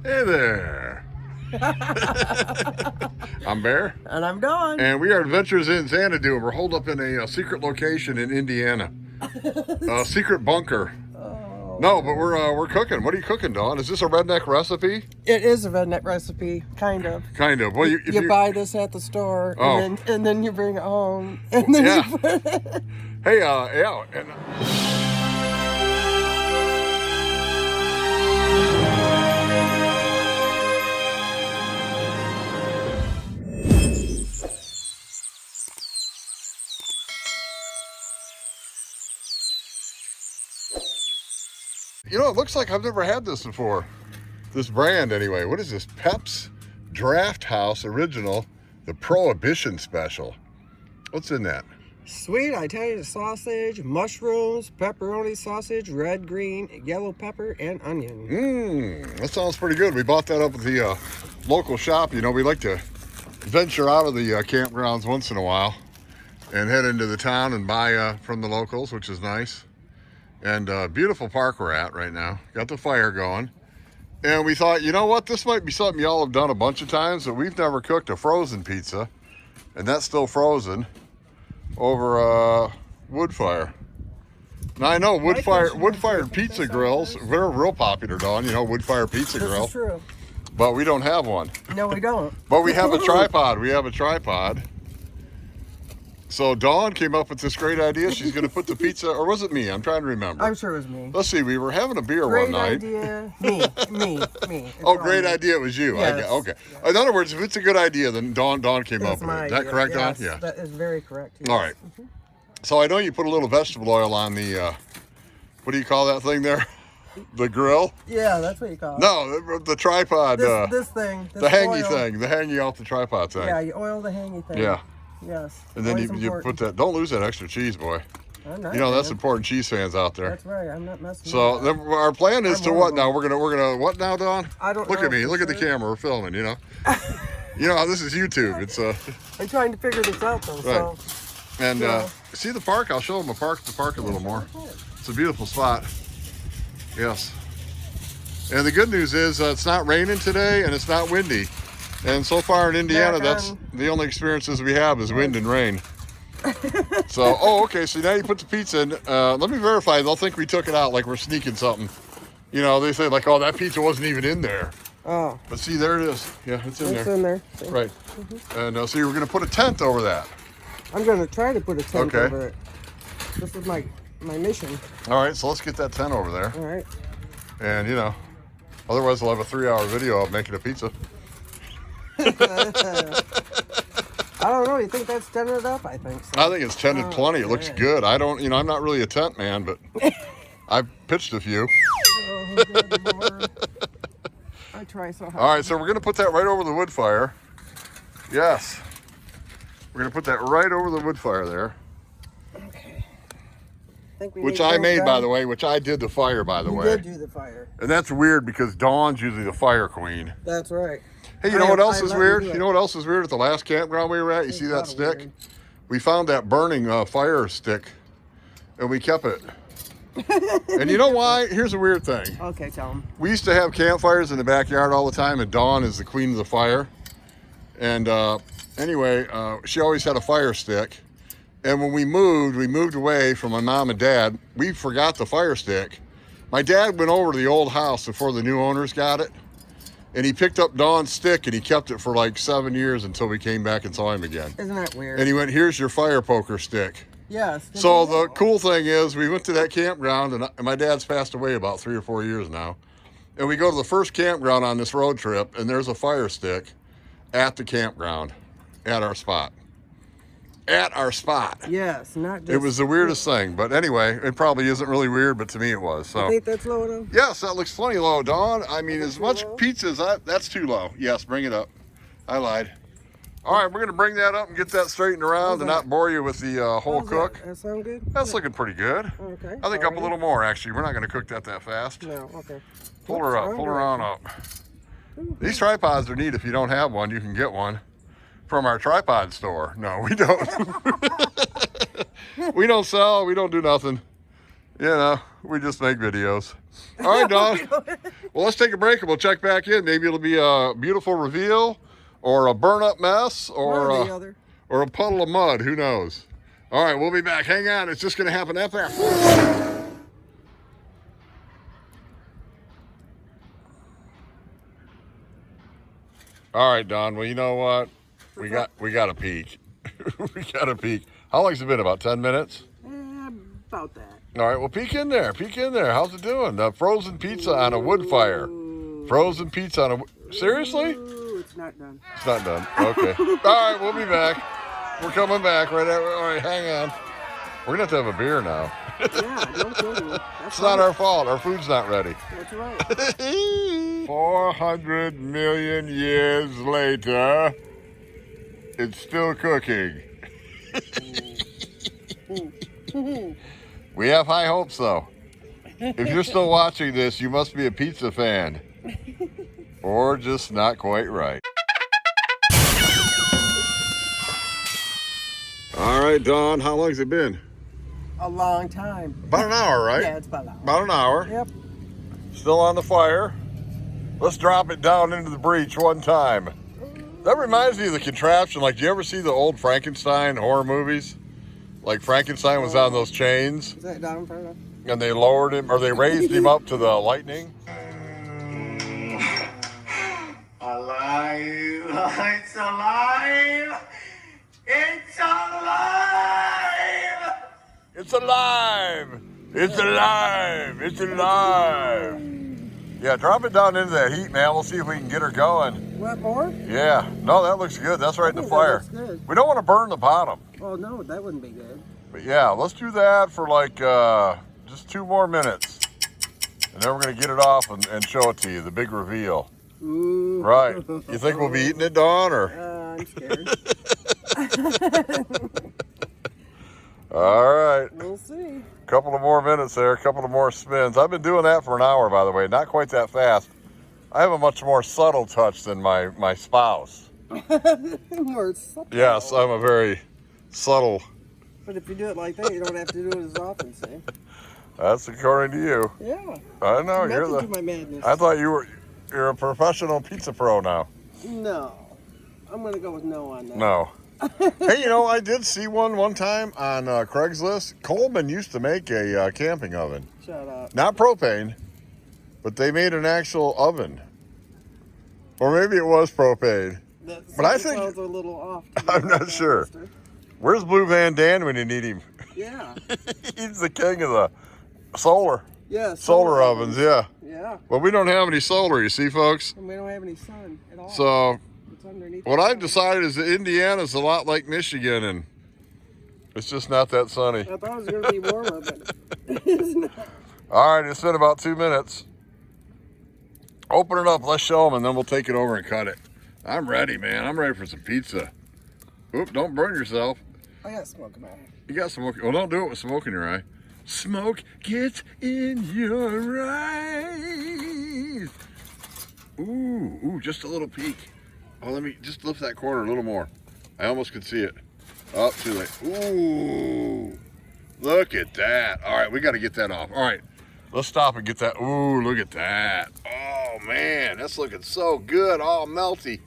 Hey there. I'm Bear. And I'm Dawn. And we are Adventures in Xanadu. And we're holed up in a secret location in Indiana. A secret bunker. Oh. No, but we're cooking. What are you cooking, Dawn? Is this a redneck recipe? It is a redneck recipe, kind of. Kind of. Well, you buy this at the store, Oh. and then you bring it home, and then Yeah. you put it. Hey, yeah. And, you know, it looks like I've never had this before. This brand, anyway. What is this? Pep's Draft House Original, the Prohibition Special. What's in that? Sweet Italian sausage, mushrooms, pepperoni sausage, red, green, yellow pepper, and onion. That sounds pretty good. We bought that up at the local shop. You know, we like to venture out of the campgrounds once in a while and head into the town and buy from the locals, which is nice. And beautiful park we're at right now. Got the fire going. And we thought, you know what? This might be something y'all have done a bunch of times, but we've never cooked a frozen pizza. And that's still frozen over wood fire. Now I know wood-fired pizza grills, they're real popular, Dawn. You know, wood-fired pizza grill. This is true. But we don't have one. No, we don't. But we have a tripod. We have a tripod. So Dawn came up with this great idea. She's going to put the pizza, or was it me? I'm trying to remember. I'm sure it was me. Let's see. We were having a beer Great one night. idea. Me. It's Oh, all great me. idea. It was you. Yes. Okay. In other words, if it's a good idea, then Dawn came That's up with it. my Is that idea. correct, Yes, Dawn? Yeah. that is very correct. Yes. All right. So I know you put a little vegetable oil on the, what do you call that thing there? The grill? Yeah, that's what you call it. No, the tripod. This thing. This the hangy oil. thing. The hangy off the tripod thing. Yeah, you oil the hangy thing. Yeah. Yes. And then always you important. put that, don't lose that extra cheese, boy. I'm not, You know, that's man. important, cheese fans out there. That's right. I'm not messing So with that. then our plan is I'm to one what of now? them. We're gonna what now, Dawn? I don't Look know at me. for Look at the sure. camera. We're filming. You know. You know how this is YouTube. It's I'm trying to figure this out, though. Right. So and Yeah. see the park. I'll show them the park a little more. It's a beautiful spot. Yes. And the good news is it's not raining today and it's not windy. And so far in Indiana, Back that's on. the only experiences we have is wind and rain. So, oh, okay. So now you put the pizza in. Let me verify. They'll think we took it out like we're sneaking something. You know, they say like, oh, that pizza wasn't even in there. Oh, But see, there it is. Yeah, it's in it's there. in there. See? Right. And so you were going to put a tent over that. I'm gonna try to put a tent Okay. over it. This is my mission. All right. So let's get that tent over there. All right. And, you know, otherwise we'll have a 3-hour video of making a pizza. I don't know. You think that's tented up? I think so. I think it's tented plenty. It looks man. good. I don't, you know, I'm not really a tent man, but I've pitched a few. Oh, good Lord. I try so hard. All right, so we're going to put that right over the wood fire. Yes. We're going to put that right over the wood fire there. Okay. Think we Which need I those made, by down? the way, which I did the fire, by the You way. did do the fire. And that's weird because Dawn's usually the fire queen. That's right. Hey, you know what else is let weird? you do You it. know what else is weird at the last campground we were at? You It's see that kinda stick? weird. We found that burning fire stick and we kept it. And you know why? Here's a weird thing. Okay, tell him. We used to have campfires in the backyard all the time, and Dawn is the queen of the fire. And anyway, she always had a fire stick. And when we moved away from my mom and dad, we forgot the fire stick. My dad went over to the old house before the new owners got it, and he picked up Dawn's stick and he kept it for like 7 years until we came back and saw him again. Isn't that weird? And he went, "Here's your fire poker stick." Yes. So the cool thing is we went to that campground, and my dad's passed away about 3 or 4 years now. And we go to the first campground on this road trip, and there's a fire stick at the campground, at our spot. At our spot. Yes, not just. It was the weirdest thing, but anyway, it probably isn't really weird, but to me it was. You So think that's low enough? yes, that looks plenty low, Dawn. I mean, as too much low? pizza as that's too low. Yes, bring it up. I lied. All right, we're gonna bring that up and get that straightened around and How's not bore you with the whole How's cook. That sound good? That's looking pretty good. Okay. I think up a alrighty. little more, actually. We're not going to cook that fast. No, okay. Pull her up. Pull her on up. These tripods are neat. If you don't have one, you can get one from our tripod store. No, we don't. We don't sell. We don't do nothing. You know, we just make videos. All right, Dawn. Well, let's take a break and we'll check back in. Maybe it'll be a beautiful reveal or a burn-up mess or a puddle of mud. Who knows? All right, we'll be back. Hang on. It's just going to happen that fast. All right, Don. Well, you know what? We got a peek. We got a peek. How long's it been? About 10 minutes? About that. All right, well, peek in there. Peek in there. How's it doing? Frozen pizza on a wood fire. Frozen pizza on a... Seriously? Ooh, it's not done. It's not done. Okay. All right, we'll be back. We're coming back right at... All right, hang on. We're going to have a beer now. Yeah, don't kill me. It's not our fault. Our food's not ready. That's right. 400 million years later, it's still cooking. We have high hopes, though. If you're still watching this, you must be a pizza fan. Or just not quite right. All right, Dawn, how long has it been? A long time. About an hour, right? Yeah, it's about an hour. About an hour. Yep. Still on the fire. Let's drop it down into the breach one time. That reminds me of the contraption. Like, do you ever see the old Frankenstein horror movies? Like Frankenstein was on those chains. Is that down in front of? And they lowered him, or they raised him up to the lightning. Alive! It's alive! It's alive! It's alive! It's alive! It's alive! Yeah, drop it down into that heat, man. We'll see if we can get her going. What, more? Yeah. No, that looks good. That's right in the fire. That looks good. We don't want to burn the bottom. Oh, no, that wouldn't be good. But yeah, let's do that for like just 2 more minutes. And then we're going to get it off and show it to you, the big reveal. Ooh. Right. You think we'll be eating it, Dawn, or? I'm scared. All right. We'll see. Couple of more minutes there, a couple of more spins. I've been doing that for an hour, by the way. Not quite that fast. I have a much more subtle touch than my spouse. More subtle. Yes, I'm a very subtle. But if you do it like that, you don't have to do it as often, see? That's according to you. Yeah. I know, you're Method to my madness. I thought you're a professional pizza pro now. No. I'm going to go with no on that. No. Hey, you know, I did see one time on Craigslist. Coleman used to make a camping oven. Shut up. Not propane, but they made an actual oven. Or maybe it was propane. But I think sounds a little off. I'm not sure. Where's Blue Van Dan when you need him? Yeah. He's the king of the solar. Yeah. Solar ovens, yeah. Yeah. Well, we don't have any solar, you see, folks. And we don't have any sun at all. So it's underneath. what I've decided is that Indiana's a lot like Michigan, and it's just not that sunny. I thought it was going to be warmer, but it's not. All right, it's been about 2 minutes. Open it up, let's show them, and then we'll take it over and cut it. I'm ready, man. I'm ready for some pizza. Oop, don't burn yourself. I got smoke in my eye. You got smoke. Well, don't do it with smoke in your eye. Smoke gets in your eyes. Ooh, just a little peek. Oh, let me just lift that corner a little more. I almost could see it. Oh, too late. Ooh, look at that. All right, we got to get that off. All right, let's stop and get that. Ooh, look at that. Oh, man, that's looking so good, all melty.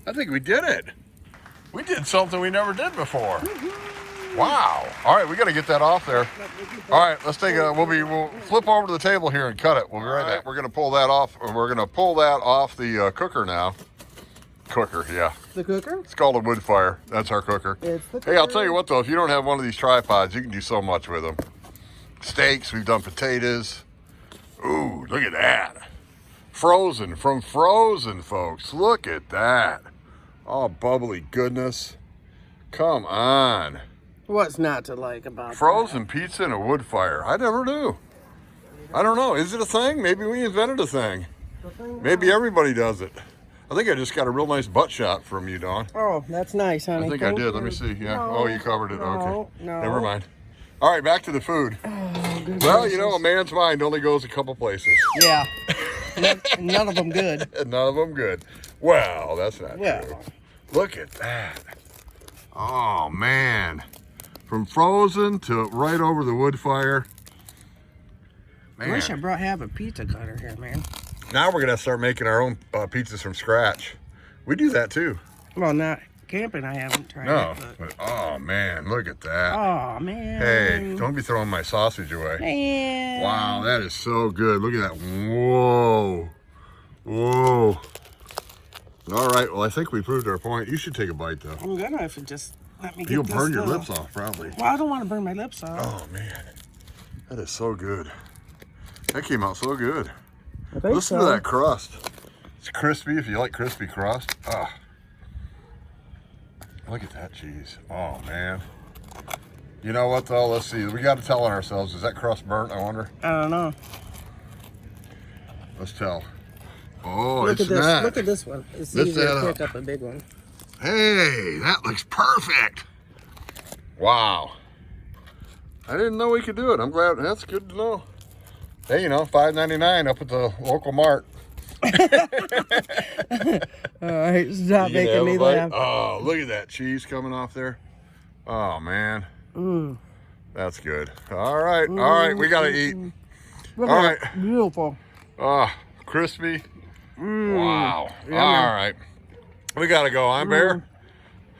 I think we did it. We did something we never did before. Wow. All right, we got to get that off there. All right, let's take a, we'll flip over to the table here and cut it. We'll be right back. We're going to pull that off. We're going to pull that off the cooker now. Cooker, yeah. The cooker? It's called a wood fire. That's our cooker. It's the cooker. Hey, I'll tell you what, though, if you don't have one of these tripods, you can do so much with them. Steaks, we've done potatoes. Ooh, look at that. Frozen, from Frozen, folks. Look at that. Oh, bubbly goodness. Come on. What's not to like about Frozen pizza in a wood fire. I never knew. I don't know. Is it a thing? Maybe we invented a thing. Maybe everybody does it. I think I just got a real nice butt shot from you, Dawn. Oh, that's nice, honey. I think I did. Let me see. Yeah. No, Oh, you covered it. Okay. No. Never mind. All right, back to the food. Oh, Well, you know, a man's mind only goes a couple places. Yeah. None of them good. None of them good. Well, that's not Well. true. Look at that. Oh, man. From Frozen to right over the wood fire. I Man. wish I have a pizza cutter here, man. Now we're gonna start making our own pizzas from scratch. We do that too. Well, not camping. I haven't tried No, it. but oh man, look at that. Oh man. Hey, don't be throwing my sausage away. Man. Wow, that is so good. Look at that. Whoa. Whoa. All right, well, I think we proved our point. You should take a bite, though. I'm gonna if it just let me get You'll this burn your stuff. lips off, probably. Well, I don't want to burn my lips off. Oh, man. That is so good. That came out so good. I think Listen so. to that crust. It's crispy if you like crispy crust. Ah. Look at that cheese. Oh, man. You know what, though? Let's see. We got to tell on ourselves. Is that crust burnt, I wonder? I don't know. Let's tell. Oh, Look it's at this. not. Look at this one. It's Lift easier that to up. pick up a big one. Hey, that looks perfect. Wow. I didn't know we could do it. I'm glad. That's good to know. Hey, you know, $5.99 up at the local mart. All right, stop You gonna making have me a bite? laugh. Oh, look at that cheese coming off there. Oh, man. Mm. That's good. All right. All right. We got to eat. Look All at right. it. Beautiful. Oh, crispy. Mm. Wow. Yummy. All right. We got to go. I'm Bear.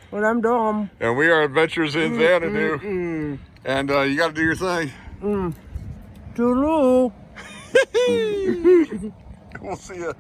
But I'm dumb. And we are Adventures in Xanadu. And you got to do your thing. Toodaloo. We'll see you.